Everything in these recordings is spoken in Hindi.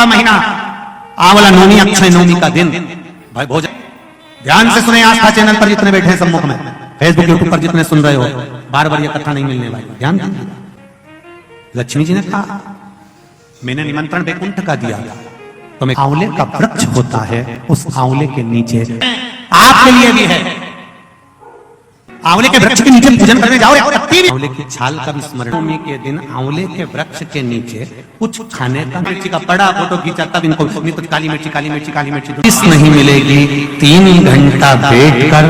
का महीना, आंवला नवमी अक्षय नवमी का दिन, भाई भोजन ध्यान से सुने। आस्था चैनल पर जितने बैठे हैं सम्मुख में, फेसबुक यूट्यूब पर जितने सुन रहे हो, बार बार ये कथा नहीं मिलने वाली, ध्यान दीजिए। लक्ष्मी जी ने कहा मैंने निमंत्रण वैकुंठ का दिया, तो मैं आंवले का वृक्ष होता है, उस आंवले के नीचे आपके लिए भी है, आंवले के वृक्ष के नीचे पूजन करने जाओ। आंवले की छाल का भी स्मरण। नवमी के दिन आंवले के वृक्ष के नीचे कुछ खाने का, मिर्ची का बड़ा फोटो खींचा, तब इनको कुछ काली मिर्ची काली मिर्ची काली मिर्ची नहीं मिलेगी। 3 घंटा बैठकर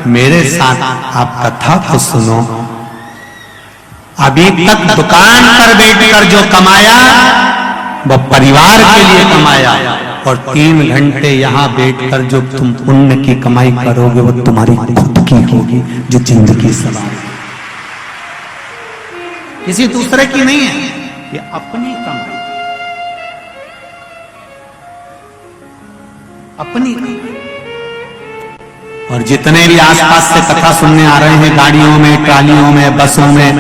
मेरे साथ आप कथा को सुनो। अभी तक दुकान पर बैठकर जो कमाया वो परिवार के लिए कमाया, और 3 घंटे यहां बैठकर जो तुम पुण्य की कमाई करोगे वो तुम्हारी खुद की होगी, जो जिंदगी सवार किसी दूसरे की नहीं है, ये अपनी कमाई, अपनी कमाई। और जितने भी आसपास से कथा सुनने आ रहे हैं, गाड़ियों में, ट्रालियों में, बसों में,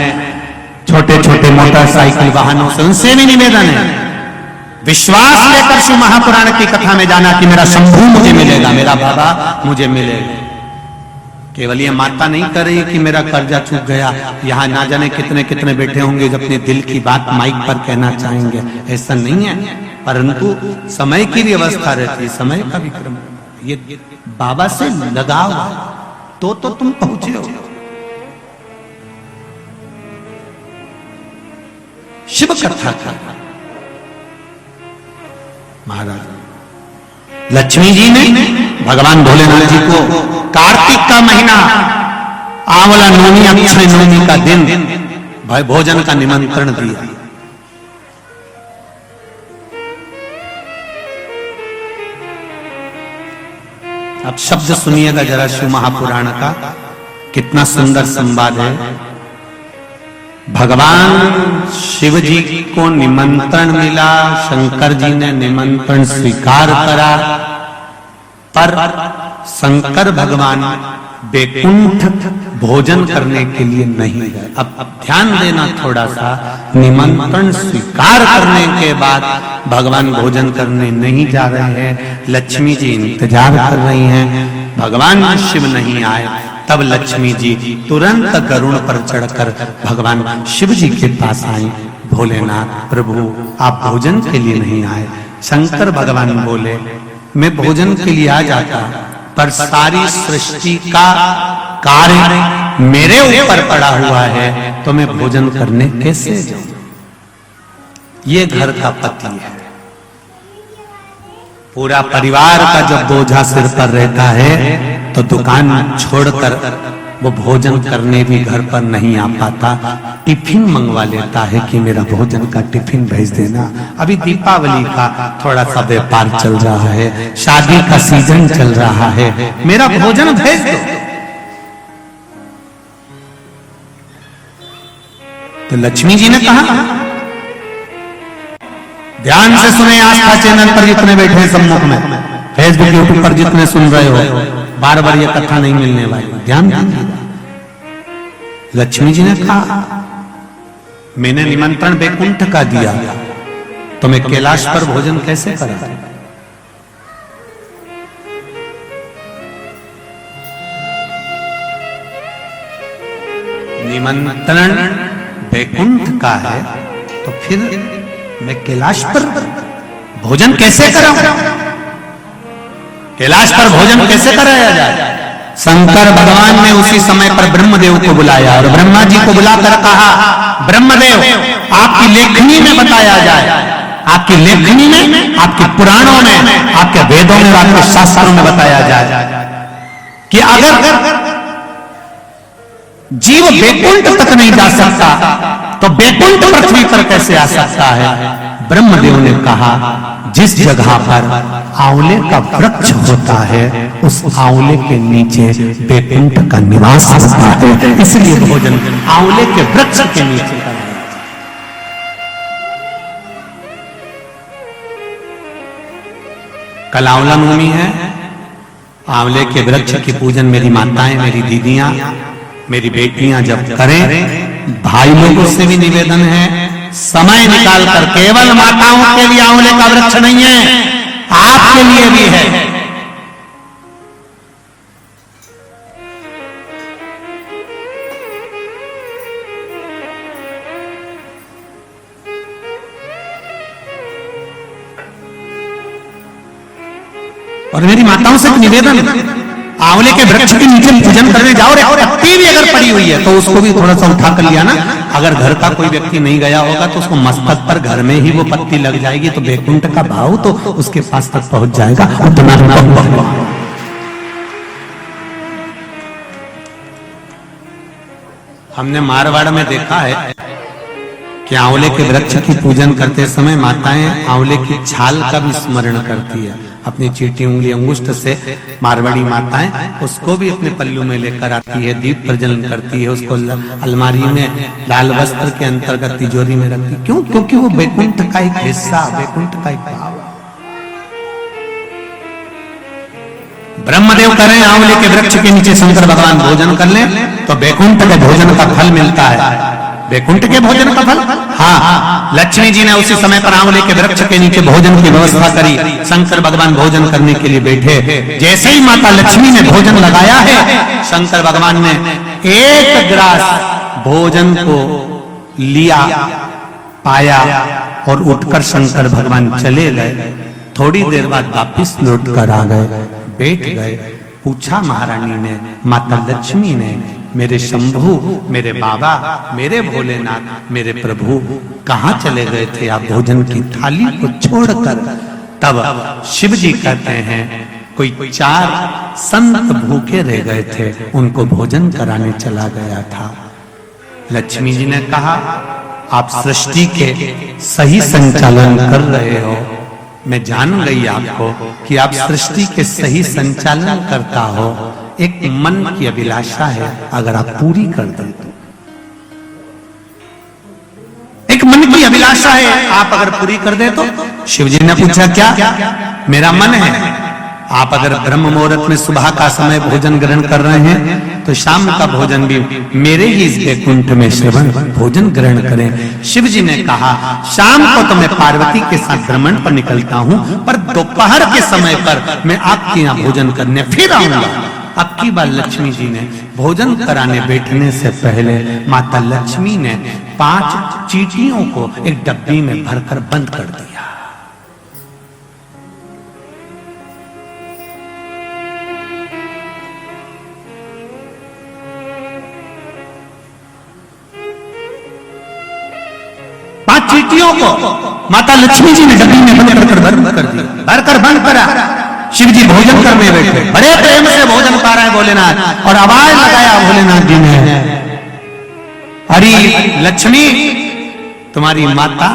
छोटे छोटे मोटरसाइकिल वाहनों से, उनसे भी निवेदन है विश्वास लेकर शिव महापुराण की कथा में जाना कि मेरा शंभू मुझे मिलेगा, मेरा बाबा मुझे मिलेगा। केवल ये माता नहीं कर रही कि मेरा कर्जा चूक गया, यहां ना जाने कितने कितने बैठे होंगे जो अपने दिल की बात माइक पर कहना चाहेंगे, ऐसा नहीं है। परंतु समय की भी अवस्था रहती है, समय का भी क्रम। ये बाबा से लगाव तो तुम पहुंचे हो। शिव कथा का महाराज लक्ष्मी जी ने भगवान भोलेनाथ जी को कार्तिक का महीना, आंवला नवमी अक्षय नवमी का दिन भाई भोजन का निमंत्रण दिया। अब शब्द सुनिएगा जरा शिव महापुराण का, कितना सुंदर संवाद है। भगवान शिव जी को निमंत्रण मिला, शंकर जी ने निमंत्रण स्वीकार करा, पर शंकर भगवान वैकुंठ भोजन करने के लिए नहीं गए। अब ध्यान देना थोड़ा सा, निमंत्रण स्वीकार करने के बाद भगवान भोजन करने नहीं जा रहे हैं, लक्ष्मी जी इंतजार कर रही हैं, भगवान शिव नहीं आए। तब लक्ष्मी जी तुरंत गरुड़ पर चढ़कर भगवान शिव जी के पास आई, भोलेनाथ प्रभु आप भोजन के लिए नहीं आए। शंकर भगवान बोले मैं भोजन के लिए आ जाता, पर सारी सृष्टि का कार्य मेरे ऊपर पड़ा हुआ है, तो मैं भोजन करने कैसे जाऊं? ये घर का पति है, पूरा परिवार का जब बोझा सिर पर रहता है तो दुकान छोड़कर वो भोजन करने भी घर पर नहीं आ पाता, टिफिन मंगवा लेता है कि मेरा भोजन का टिफिन भेज देना। अभी दीपावली का थोड़ा सा व्यापार चल रहा है, शादी का सीजन चल रहा है, मेरा भोजन भेज दो। तो लक्ष्मी जी ने कहा, ध्यान से सुने, आस्था चैनल पर जितने बैठे हैं सम्मुख में, फेसबुक यूट्यूब पर जितने सुन रहे हो, बार बार ये कथा नहीं मिलने वाली, ध्यान दीजिए। लक्ष्मी जी ने कहा मैंने निमंत्रण वैकुंठ का दिया, तो मैं कैलाश पर भोजन कैसे करा? निमंत्रण वैकुंठ का है, तो फिर मैं कैलाश पर भोजन कैसे कराऊं? कैलाश पर भोजन कैसे कराया जाए? शंकर भगवान ने उसी समय पर ब्रह्मदेव को बुलाया और ब्रह्मा जी को बुलाकर कहा, ब्रह्मदेव आपकी लेखनी में बताया जाए, आपकी लेखनी में, आपके पुराणों में, आपके वेदों में, आपके शास्त्रों में बताया जाए कि अगर जीव वैकुंठ तक नहीं जा सकता तो वैकुंठ पृथ्वी पर कैसे आ सकता है? ब्रह्मदेव ने कहा जिस जगह पर आंवले का वृक्ष होता है उस आंवले के नीचे वैकुंठ का निवास होता है, इसलिए भोजन आंवले के वृक्ष के नीचे करना। कल आंवला नवमी है, आंवले के वृक्ष की पूजन मेरी माताएं, मेरी दीदियां, मेरी बेटियां जब करें, भाई लोगों से भी निवेदन है समय निकालकर, केवल माताओं के लिए आंवले का वृक्ष नहीं है, आपके लिए भी है। और मेरी माताओं से निवेदन, आंवले के वृक्ष के नीचे पूजन करने जाओ, पत्ती भी अगर पड़ी हुई है तो उसको भी थोड़ा सा उठा कर लिया ना। अगर घर का कोई व्यक्ति नहीं गया होगा तो उसको मस्तक पर घर में ही वो पत्ती लग जाएगी, तो बैकुंठ का भाव तो उसके पास तक पहुंच जाएगा। हमने मारवाड़ में देखा है कि आंवले के वृक्ष की पूजन करते समय माताएं आंवले की छाल का भी स्मरण करती है। अपनी चीटी उंगली अंगुष्ठ से मारवाड़ी माताएं उसको भी अपने पल्लू में लेकर आती है, दीप प्रज्वलन करती है, उसको अलमारी में लाल वस्त्र के अंतर्गत तिजोरी में रखती है। क्यों? क्योंकि वो बैकुंठ का एक हिस्सा, बैकुंठ का एक भाव। ब्रह्मदेव करें आंवले के वृक्ष के नीचे शंकर भगवान भोजन कर लें तो बैकुंठ के भोजन का फल मिलता है। बैकुंठ के भोजन का फल, हाँ, लक्ष्मी जी ने उसी समय पर आंवले के वृक्ष के नीचे भोजन की व्यवस्था करी। शंकर भगवान भोजन करने के लिए बैठे, जैसे ही माता लक्ष्मी ने भोजन लगाया है, शंकर भगवान ने एक ग्रास भोजन को लिया, पाया और उठकर शंकर भगवान चले गए। थोड़ी देर बाद वापिस लौट कर आ गए, बैठ गए। पूछा महारानी ने, माता लक्ष्मी ने, मेरे शंभु, मेरे बाबा, मेरे भोलेनाथ, मेरे प्रभु कहाँ चले गए थे आप भोजन की थाली को छोड़कर? तब शिव जी कहते हैं कोई 4 संत भूखे रह गए थे, उनको भोजन कराने चला गया था। लक्ष्मी जी ने कहा, आप सृष्टि के सही संचालन कर रहे हो, मैं जान गई आपको कि आप सृष्टि के सही संचालन करता हो। एक मन की अभिलाषा है, अगर आप पूरी कर दें तो, एक मन की अभिलाषा है, आप अगर पूरी कर दे तो। शिव जी ने पूछा, क्या? मेरा मन है, आप अगर ब्रह्म मुहूर्त में सुबह का समय भोजन ग्रहण कर रहे हैं तो शाम का भोजन भी मेरे ही इस बैकुंठ में श्रवण भोजन ग्रहण करें। शिव जी ने कहा, शाम को तो मैं पार्वती के साथ भ्रमण पर निकलता हूं, पर दोपहर के समय पर मैं आपके यहाँ भोजन करने फिर आऊंगा। अब की बार लक्ष्मी जी ने भोजन कराने बैठने से पहले माता लक्ष्मी ने 5 चींटियों को एक डब्बी में भरकर बंद कर दिया। चींटियों को माता लक्ष्मी जी ने डब्बी में बंद कर दिया, भरकर बंद करा। शिव जी भोजन करने बैठे, बड़े प्रेम से भोजन पा रहे भोलेनाथ, और आवाज लगाया भोलेनाथ जी ने, अरे लक्ष्मी, तुम्हारी माता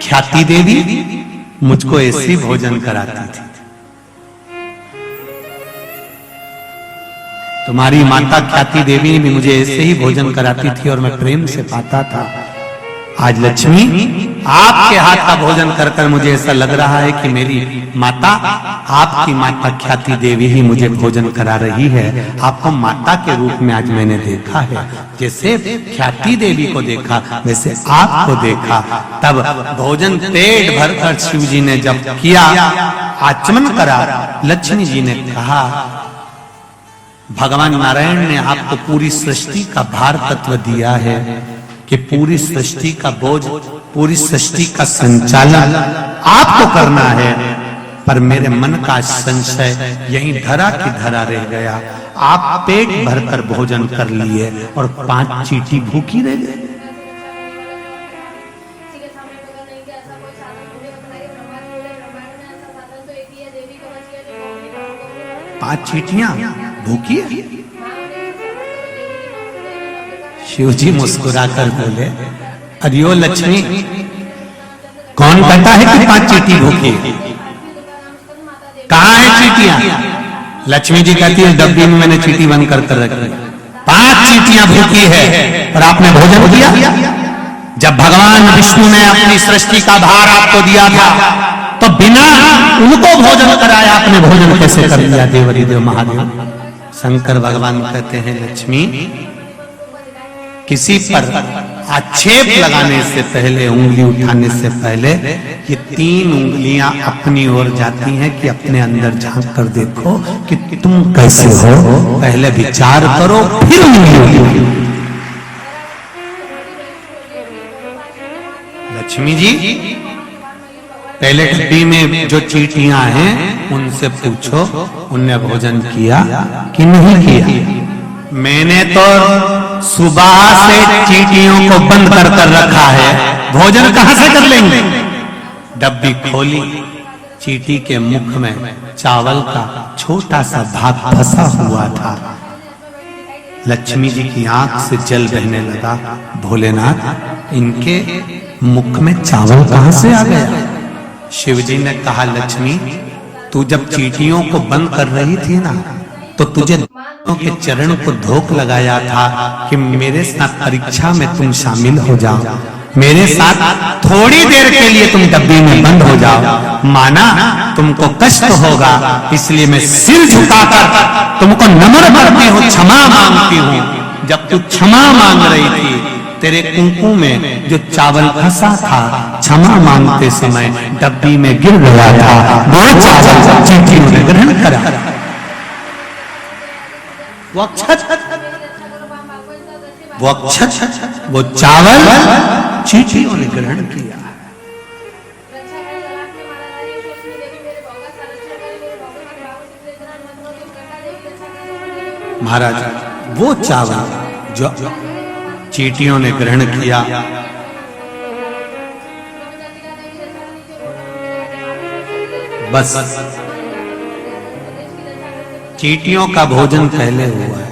ख्याति देवी मुझको ऐसे भोजन कराती थी। तुम्हारी माता ख्याति देवी भी मुझे ऐसे ही भोजन कराती थी और मैं प्रेम से पाता था। आज लक्ष्मी, आपके हाथ का भोजन कर कर मुझे ऐसा लग रहा है कि मेरी माता, आपकी माता ख्याति देवी ही मुझे भोजन करा रही है। आपको माता के रूप में आज मैंने देखा है, जैसे ख्याति देवी को देखा वैसे आपको देखा। तब भोजन पेट भरकर शिव जी ने जब किया, आचमन करा, लक्ष्मी जी ने कहा, भगवान नारायण ने आपको पूरी सृष्टि का भार तत्व दिया है कि पूरी सृष्टि का बोझ, पूरी सृष्टि का संचालन आपको करना है, पर मेरे मन का संशय यहीं धरा की धरा रह गया। आप पेट भरकर भोजन कर लिए और 5 चींटी भूखी रह गई। 5 चींटियां भूखी है। शिव जी मुस्कुराकर बोले, अरियो लक्ष्मी, कौन कहता है कि 5 चींटी भूखी? कहाँ है चींटियां? लक्ष्मी जी कहती है, डब्बी में मैंने चींटी बंद कर रखी। 5 चींटियां भूखी है और आपने भोजन किया। जब भगवान विष्णु ने अपनी सृष्टि का भार आपको दिया था तो बिना उनको भोजन कराया आपने भोजन कैसे कर लिया? देवरी देव महादेव। शंकर भगवान कहते हैं, लक्ष्मी, किसी पर आक्षेप लगाने से पहले, उंगली उठाने से पहले ये 3 उंगलियां अपनी ओर जाती हैं कि अपने अंदर झांक कर देखो कि तुम कैसे हो। पहले विचार करो, फिर उंगली उठाओ। लक्ष्मी जी, पहले डिब्बी में जो चींटियां हैं उनसे पूछो उनने भोजन किया कि नहीं किया। मैंने तो सुबह से चींटियों को बंद कर रखा है, भोजन कहां से कर लेंगे। डब्बी खोली, चींटी के मुख में चावल का छोटा सा भाग फंसा हुआ था। लक्ष्मी जी की आंख से जल बहने लगा। भोलेनाथ, इनके मुख में चावल कहां से आ गया। शिव जी ने कहा, लक्ष्मी, तू जब चींटियों को बंद कर रही थी ना, तो तुझे के चरण को धोख लगाया था कि मेरे साथ परीक्षा में तुम शामिल हो जाओ, मेरे साथ थोड़ी देर के लिए तुम डब्बी में बंद हो जाओ। माना तुमको कष्ट होगा, इसलिए मैं सिर झुकाकर तुमको नम्र करती हूँ, क्षमा मांगती हूँ। जब तू क्षमा मांग रही थी, तेरे कुंकू में जो चावल फंसा था, क्षमा मांगते समय डब्बी में गिर गया था। वो चावल चींटियों ने ग्रहण करा। वो चावल चींटियों ने ग्रहण किया। महाराज, वो चावल जो चींटियों ने ग्रहण किया, बस चींटियों का भोजन पहले हुआ है।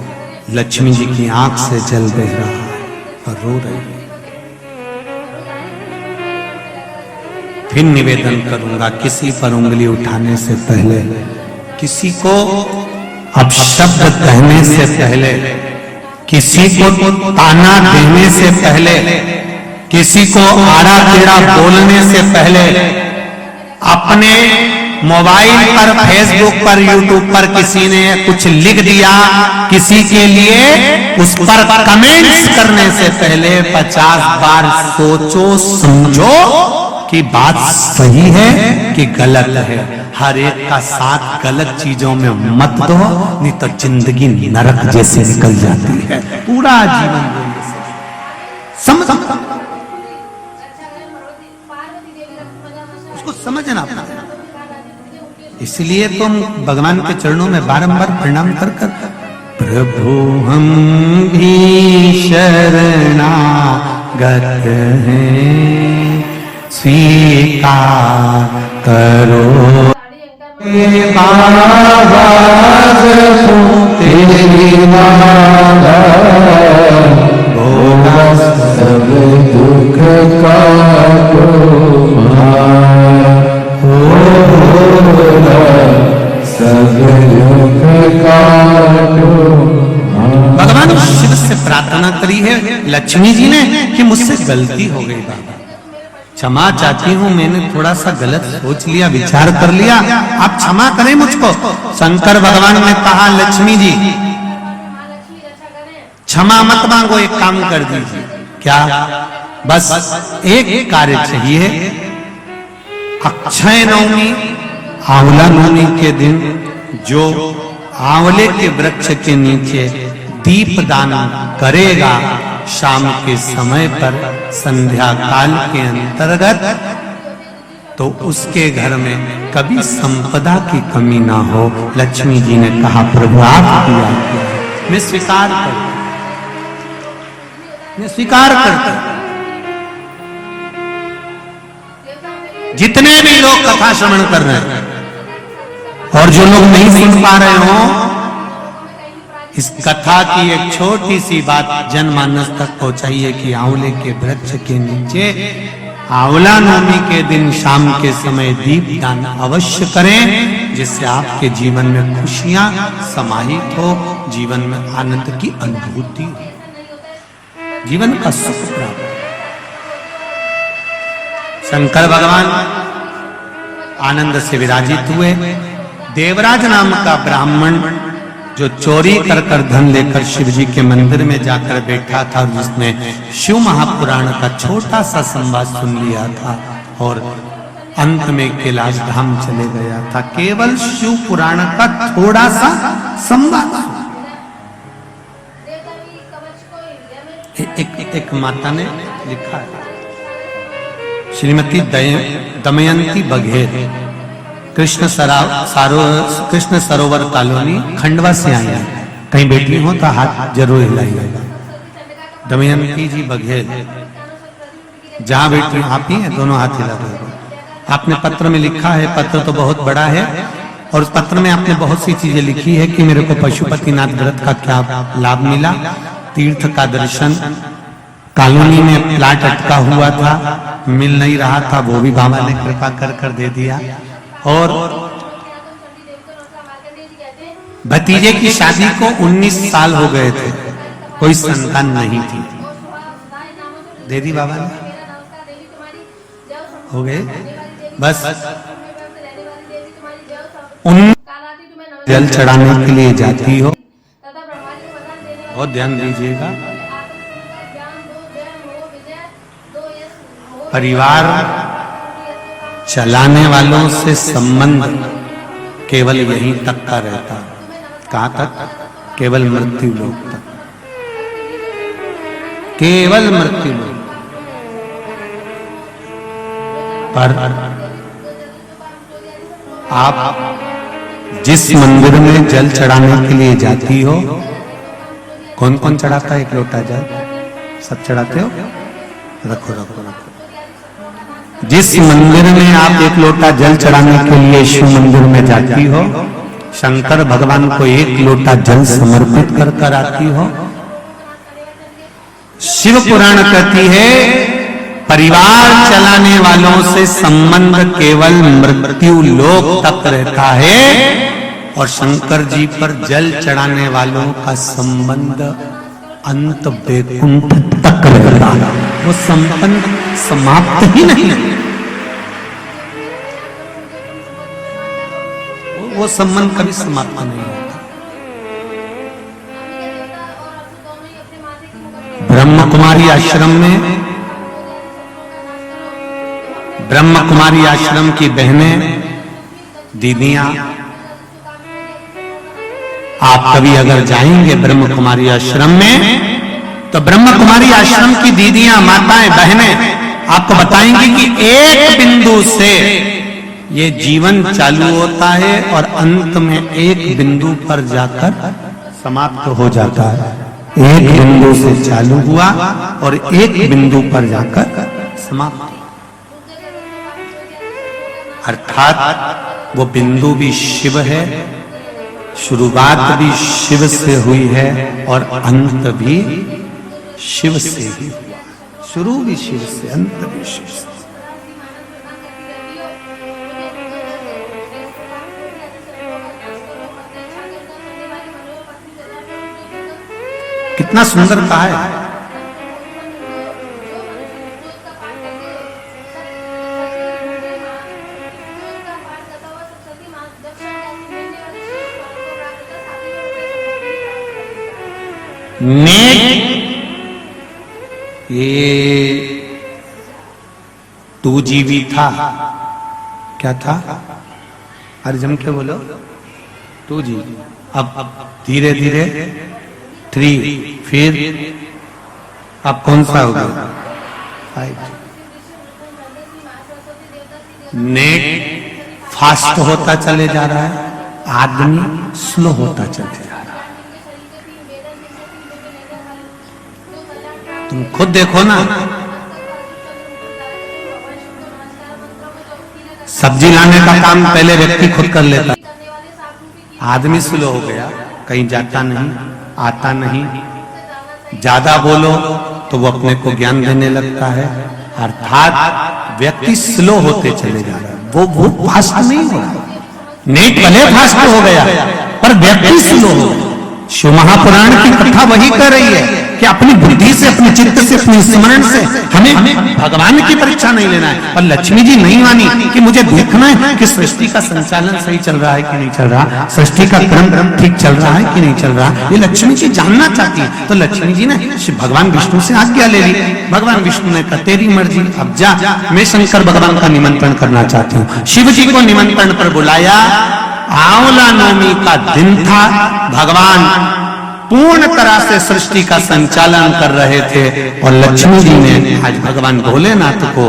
लक्ष्मी जी की आंख से जल बह रहा है और रो रही है। फिर निवेदन करूंगा, किसी पर उंगली उठाने से पहले, किसी को अपशब्द कहने से पहले, किसी को ताना देने से पहले, किसी को आड़ा टेढ़ा बोलने से पहले, अपने मोबाइल पर, फेसबुक पर, यूट्यूब पर किसी ने कुछ लिख दिया, किसी के लिए उस पर कमेंट्स करने से पहले 50 बार सोचो समझो कि बात सही है कि गलत है। हर एक का साथ गलत चीजों में मत दो, नहीं तो जिंदगी नरक जैसे निकल जाती है। पूरा जीवन उसको समझना पड़ता है। इसलिए तुम भगवान के चरणों में बारंबार प्रणाम कर कर, प्रभु हम भी शरणागत हैं, स्वीकार करो आवाज तेरी माला, भोला सब दुख काटो भगवान शिव से प्रार्थना करी है लक्ष्मी जी ने कि मुझसे गलती हो गई बाबा, क्षमा चाहती हूँ, मैंने थोड़ा सा गलत सोच लिया, विचार कर लिया, आप क्षमा करें मुझको। शंकर भगवान ने कहा, लक्ष्मी जी क्षमा मत मांगो, एक काम कर दीजिए। क्या? बस एक कार्य चाहिए। अक्षय नवमी, आंवला नवमी के दिन जो आंवले के वृक्ष के नीचे दीप दान करेगा, शाम के समय पर संध्या काल के अंतर्गत, तो उसके घर में कभी संपदा की कमी ना हो। लक्ष्मी जी ने कहा, प्रभु आप दिया, मैं स्वीकार करता, मैं स्वीकार करता। जितने भी लोग कथा श्रवण कर रहे हैं और जो लोग नहीं सुन पा रहे हो, इस कथा की एक छोटी सी बात जनमानस तक पहुंचाइए कि आंवले के वृक्ष के नीचे आंवला नवमी के दिन शाम के समय दीप दान अवश्य करें, जिससे आपके जीवन में खुशियां समाहित हो, जीवन में आनंद की अनुभूति हो, जीवन का सुख प्राप्त। शंकर भगवान आनंद से विराजित हुए। देवराज नाम का ब्राह्मण जो चोरी कर धन लेकर शिव जी के मंदिर में जाकर बैठा था, जिसने शिव महापुराण का छोटा सा संवाद सुन लिया था और अंत में कैलाश धाम चले गया था, केवल शिव पुराण का थोड़ा सा संवाद। एक माता ने लिखा है, श्रीमती दमयंती बघेल, कृष्ण सरोवर कॉलोनी खंडवा से आई है। कहीं बैठी हो तो हाथ जरूर हिलाइएगा। दमयंती जी बघेल, जहां बैठी आप ही हैं, दोनों हाथ हिला दो। आपने पत्र में लिखा है, पत्र तो बहुत बड़ा है और उस पत्र में आपने बहुत सी चीजें लिखी है कि मेरे को पशुपतिनाथ व्रत का क्या लाभ मिला, तीर्थ का दर्शन, कॉलोनी में प्लाट अटका हुआ था, मिल नहीं रहा था, वो भी बाबा ने कृपा कर दे दिया, और भतीजे की शादी को 19 साल हो गए थे, कोई संतान नहीं थी। दे दी बाबा ने, हो गए बस। उन जल चढ़ाने के लिए जाती हो, बहुत ध्यान दीजिएगा। परिवार चलाने वालों से संबंध केवल यहीं तक का रहता। कहां तक? केवल मृत्यु लोक तक, केवल मृत्यु लोक। पर आप जिस मंदिर में जल चढ़ाने के लिए जाती हो, कौन कौन चढ़ाता है? एक लोटा जल सब चढ़ाते हो? रखो रखो रखो। जिस मंदिर में आप एक लोटा जल चढ़ाने के लिए शिव मंदिर में जाती हो, शंकर भगवान को एक लोटा जल समर्पित कर कर आती हो। शिव पुराण कहती है, परिवार चलाने वालों से संबंध केवल मृत्यु लोक तक रहता है और शंकर जी पर जल चढ़ाने वालों का संबंध अंत वैकुंठ तक रहता है। वो संबंध समाप्त ही नहीं, वो संबंध कभी समाप्त नहीं होता। ब्रह्म कुमारी आश्रम में, ब्रह्म कुमारी आश्रम की बहनें, दीदियां, आप कभी अगर जाएंगे ब्रह्म कुमारी आश्रम में तो ब्रह्म कुमारी आश्रम की दीदियां, माताएं, बहनें आपको बताएंगी कि एक बिंदु से ये जीवन चालू होता है और अंत में एक बिंदु पर जाकर समाप्त हो जाता है। एक बिंदु से चालू हुआ और एक बिंदु पर जाकर समाप्त, अर्थात वो बिंदु भी शिव है, शुरुआत भी शिव से हुई है और अंत भी शिव से ही हुआ। शुरू भी शिव से, अंत भी शिव से। कितना सुंदर कहा है। नेक, ये 2GB था, क्या था? अरे जम के बोलो, 2G। अब धीरे धीरे 3, फिर अब कौन सा हो गया? 5। नेट फास्ट होता चले जा रहा है, आदमी स्लो होता चले जा रहा है। तुम खुद देखो ना, सब्जी लाने का काम पहले व्यक्ति खुद कर लेता, आदमी स्लो हो गया, कहीं जाता नहीं, आता नहीं, ज्यादा बोलो तो वो अपने को ज्ञान देने लगता है, अर्थात व्यक्ति स्लो होते चले जा रहा है। वो फास्ट नहीं हो रहा। नेट भले फास्ट हो गया पर व्यक्ति स्लो हो, शिव महापुराण की कथा वही कर रही है कि अपनी बुद्धि से, अपने चित्त से, अपने स्मरण से हमें भगवान की परीक्षा नहीं लेना है। पर लक्ष्मी जी नहीं मानी कि मुझे देखना है कि सृष्टि का संचालन सही चल रहा है कि नहीं चल रहा, सृष्टि का क्रम ठीक चल रहा है कि नहीं चल रहा, ये लक्ष्मी जी जानना चाहती है। तो लक्ष्मी जी ने भगवान विष्णु से आज्ञा ले ली। भगवान विष्णु ने कहा तेरी मर्जी, अब जा, मैं शंकर भगवान का निमंत्रण करना चाहती हूँ। शिव जी को निमंत्रण पर बुलाया। आंवला नवमी का दिन था। भगवान पूर्ण तरह से सृष्टि का संचालन कर रहे थे और लक्ष्मी जी ने आज भगवान भोलेनाथ को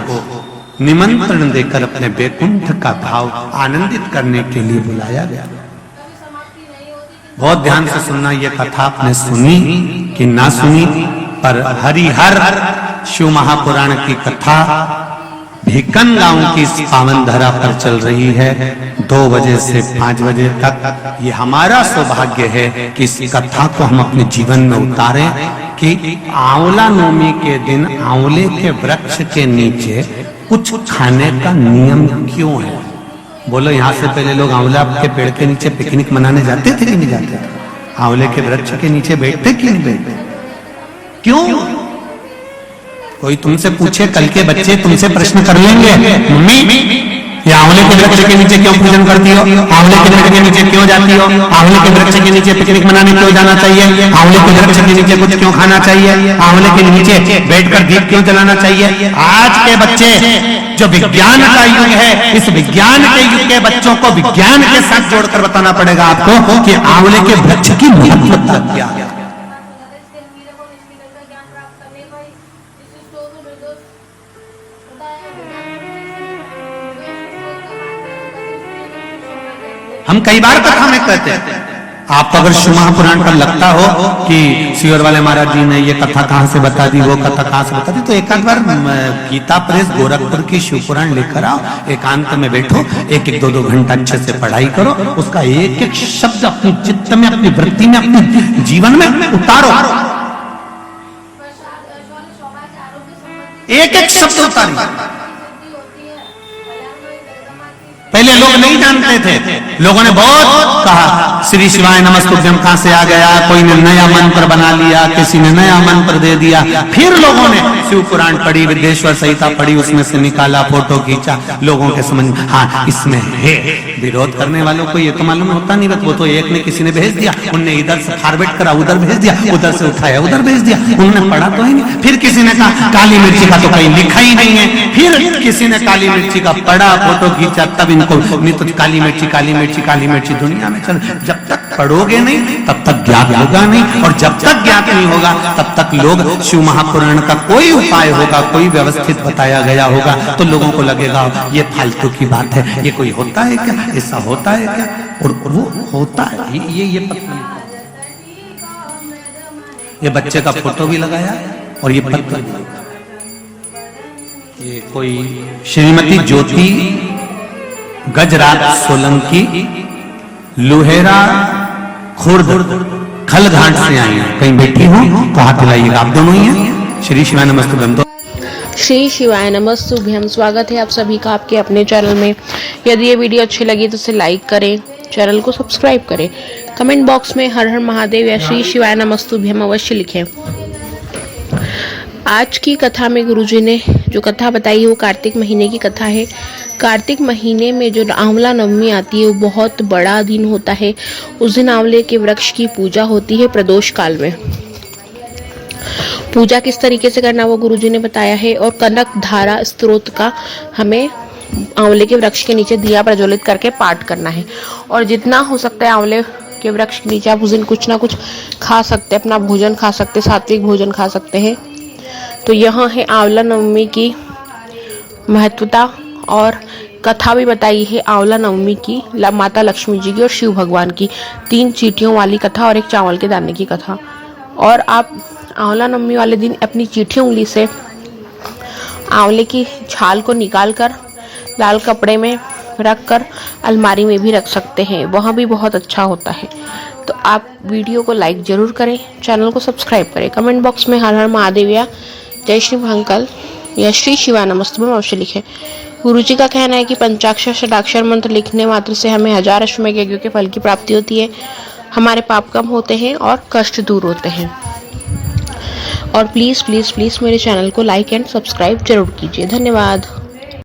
निमंत्रण देकर अपने वैकुंठ का भाव आनंदित करने के लिए बुलाया गया। बहुत ध्यान से सुनना, यह कथा आपने सुनी कि ना सुनी, पर हरिहर शिव महापुराण की कथा भिकन गांव की पावन धरा पर चल रही है 2 बजे से 5 बजे तक। ये हमारा सौभाग्य है कि इस कथा को हम अपने जीवन में उतारें कि आंवला नवमी के दिन आंवले के वृक्ष के नीचे कुछ खाने का नियम क्यों है। बोलो, यहाँ से पहले लोग आंवला के पेड़ के नीचे पिकनिक मनाने जाते थे कि नहीं जाते थे? आंवले के वृक्ष के नीचे बैठते कि नहीं बैठते? क्यों? कोई तुमसे पूछे, कल के बच्चे तुमसे प्रश्न कर लेंगे, मम्मी ये आंवले के वृक्ष के नीचे क्यों पूजन करती हो, आंवले के वृक्ष के नीचे क्यों जाती हो, आंवले के वृक्ष के नीचे पिकनिक मनाने क्यों जाना चाहिए, आंवले के वृक्ष के नीचे कुछ क्यों खाना चाहिए, आंवले के नीचे बैठकर दीप क्यों जलाना चाहिए। आज के बच्चे, जो विज्ञान का युग है, इस विज्ञान के युग के बच्चों को विज्ञान के साथ जोड़कर बताना पड़ेगा आपको कि आंवले के वृक्ष की महत्वता क्या है। हम कई बार कथा में कहते हैं, आपको अगर शिव महापुराण पर लगता हो कि सियोर वाले महाराज जी ने ये कथा कहां से बता दी, वो कथा कहां से बता दी, तो एक बार गीता प्रेस गोरखपुर की शिव पुराण लेकर आओ, एकांत में बैठो, 1-2 घंटा अच्छे से पढ़ाई करो, उसका एक शब्द अपनी चित्त में, अपनी वृत्ति में, अपने जीवन में उतारो, एक शब्द उतारो। पहले लोग नहीं जानते थे, लोगों ने बहुत कहा श्री शिवाय नमस्तुभ्यम कहां से आ गया, कोई ने नया मंत्र बना लिया, किसी ने नया मंत्र दे दिया। फिर लोगों ने शिव पुराण पढ़ी, विद्येश्वर संहिता पढ़ी, उसमें से निकाला, फोटो खींचा, लोगों के समझ में हाँ इसमें है। विरोध करने वालों को ये तो मालूम होता नहीं, वो तो एक ने किसी ने भेज दिया, उनने इधर से फॉरवर्ड करा, उधर भेज दिया, उधर से उठाया, उधर भेज दिया, उन्होंने पढ़ा तो ही नहीं। फिर किसी ने कहा काली मिर्ची का तो कहीं लिखा ही नहीं है, फिर किसी ने काली मिर्ची का पढ़ा, फोटो खींचा, तब इनको नहीं तो काली मिर्ची, काली मिर्ची, काली मिर्ची दुनिया में चल। जब तक पढ़ोगे नहीं तब तक ज्ञात होगा नहीं, और जब तक ज्ञात नहीं होगा तब तक लोग शिव महापुराण का कोई उपाय होगा, कोई व्यवस्थित बताया गया होगा, तो लोगों को लगेगा ये फालतू की बात है, ये कोई होता है क्या, ऐसा होता है क्या, और वो होता है। ये पत्र, ये बच्चे का फोटो भी लगाया और ये पत्र भी लगाया। ये कोई श्रीमती ज्योति गजराज सोलंकी लोहेरा खुर्द खलघाट से आई हैं, कहीं बैठी हो तो हाथ हिलाइएगा, आप दोनों ही हैं। श्री शिवाय नमस्तुभ्यम। श्री शिवाय नमस्तुभ्यम। स्वागत है आप सभी का आपके अपने चैनल में। यदि ये वीडियो अच्छी लगी तो इसे लाइक करें, चैनल को सब्सक्राइब करें, कमेंट बॉक्स में हर हर महादेव या श्री शिवाय नमस्तुभ्यम अवश्य लिखें। आज की कथा में गुरुजी ने जो कथा बताई है वो कार्तिक महीने की कथा है। कार्तिक महीने में जो आंवला नवमी आती है वो बहुत बड़ा दिन होता है। उस दिन आंवले के वृक्ष की पूजा होती है प्रदोष काल में। पूजा किस तरीके से करना वो गुरुजी ने बताया है, और कनक धारा स्तोत्र का हमें आंवले के वृक्ष के नीचे दिया प्रज्वलित करके पाठ करना है। और जितना हो सकता है आंवले के वृक्ष के नीचे आप उस दिन कुछ ना कुछ खा सकते हैं, अपना भोजन खा सकते हैं, सात्विक भोजन खा सकते हैं। तो यह है आंवला नवमी की महत्वता, और कथा भी बताई है आंवला नवमी की माता लक्ष्मी जी की और शिव भगवान की। 3 चींटियों वाली कथा और 1 चावल के दाने की कथा। और आप आंवला नवमी वाले दिन अपनी चींटी उंगली से आंवले की छाल को निकालकर लाल कपड़े में रखकर अलमारी में भी रख सकते हैं, वह भी बहुत अच्छा होता है। तो आप वीडियो को लाइक जरूर करें, चैनल को सब्सक्राइब करें, कमेंट बॉक्स में हर हर महादेव या जय श्री महाकाल या श्री शिवाय नमस्तुभ्यम अवश्य लिखें। गुरुजी का कहना है कि पंचाक्षर षडाक्षर मंत्र लिखने मात्र से हमें 1000 अश्वमेघ यज्ञों के फल की प्राप्ति होती है। हमारे पाप कम होते हैं और कष्ट दूर होते हैं। और प्लीज़ प्लीज़ प्लीज़ मेरे चैनल को लाइक एंड सब्सक्राइब जरूर कीजिए। धन्यवाद।